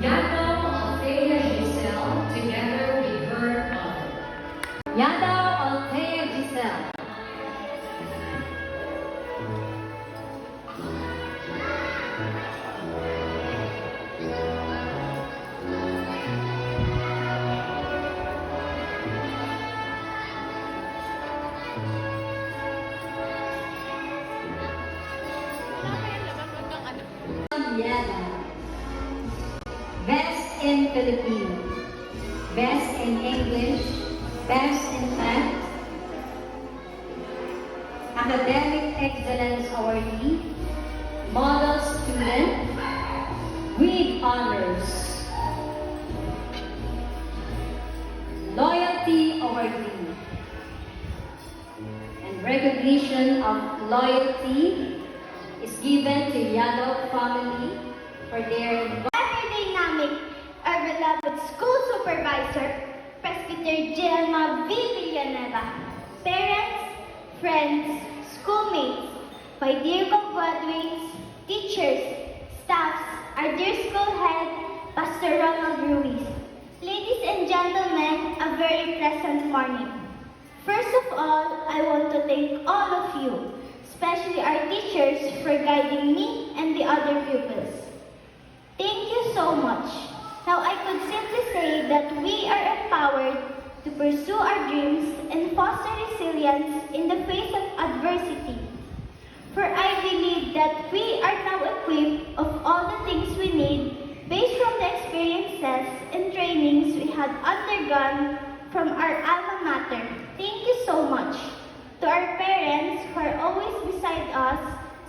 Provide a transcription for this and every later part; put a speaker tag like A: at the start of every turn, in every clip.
A: Yadaw Althea Giselle, together with her mother. Yadaw Althea Giselle.
B: Yada. Best in Filipino, best in English, best in math, academic excellence awardee, model student, with honors, loyalty awardee, and recognition of loyalty is given to Yadaw family for their
C: Dynamic, our beloved school supervisor, Presbyter Jelma V. Villanueva, parents, friends, schoolmates, my dear co-graduates, teachers, staffs, our dear school head, Pastor Ronald Ruiz. Ladies and gentlemen, a very pleasant morning. First of all, I want to thank all of you, especially our teachers, for guiding me and the other pupils. Thank you so much. Now I could simply say that we are empowered to pursue our dreams and foster resilience in the face of adversity. For I believe that we are now equipped of all the things we need based from the experiences and trainings we had undergone from our alma mater. Thank you so much. To our parents who are always beside us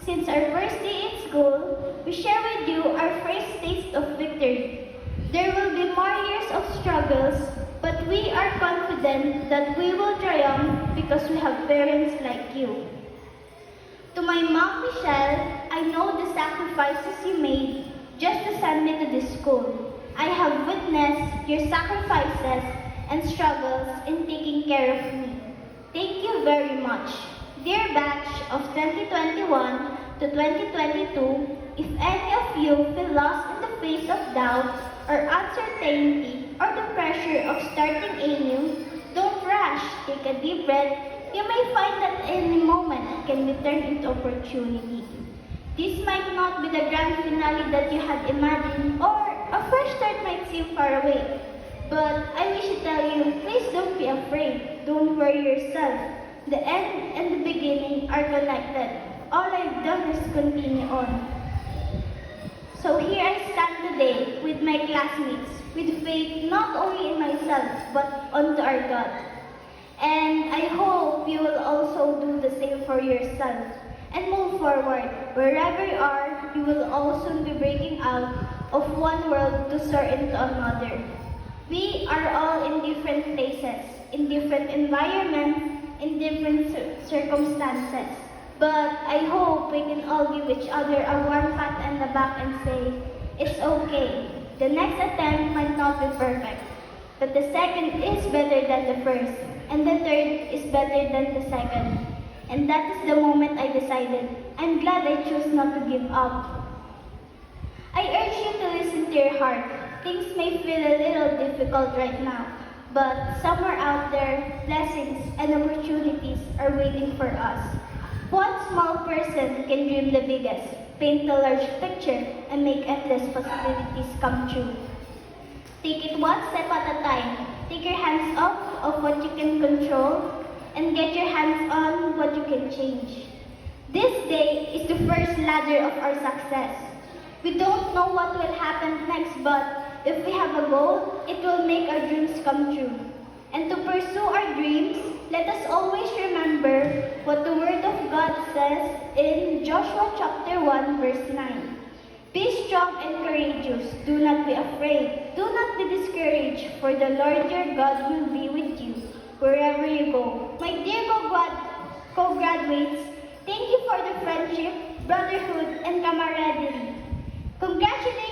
C: since our first day in school, we share with you our first taste of victory. There will be more years of struggles, but we are confident that we will triumph because we have parents like you. To my mom, Michelle, I know the sacrifices you made just to send me to this school. I have witnessed your sacrifices and struggles in taking care of me. Thank you very much. Dear batch of 2021 to 2022, if any of you feel lost in the face of doubt or uncertainty or the pressure of starting anew, don't rush. Take a deep breath. You may find that any moment it can be turned into opportunity. This might not be the grand finale that you had imagined, or a fresh start might seem far away. But I wish to tell you, please don't be afraid. Don't worry yourself. The end and the beginning are connected. All I've done is continue on. So here I stand today with my classmates, with faith not only in myself, but unto our God. And I hope you will also do the same for yourself and move forward. Wherever you are, you will also be breaking out of one world to soar into another. We are all in different places, in different environments, in different circumstances. But I hope we can all give each other a warm pat on the back and say, it's okay. The next attempt might not be perfect, but the second is better than the first, and the third is better than the second. And that is the moment I decided. I'm glad I chose not to give up. I urge you to listen to your heart. Things may feel a little difficult right now, but somewhere out there, blessings and opportunities are waiting for us. One small person can dream the biggest, paint the large picture, and make endless possibilities come true. Take it one step at a time. Take your hands off of what you can control and get your hands on what you can change. This day is the first ladder of our success. We don't know what will happen next, but if we have a goal, it will make our dreams come true. And to pursue our dreams, let us always remember what the Word of God says in Joshua chapter 1 verse 9. Be strong and courageous. Do not be afraid. Do not be discouraged, for the Lord your God will be with you wherever you go. My dear co-graduates, thank you for the friendship, brotherhood, and camaraderie. Congratulations!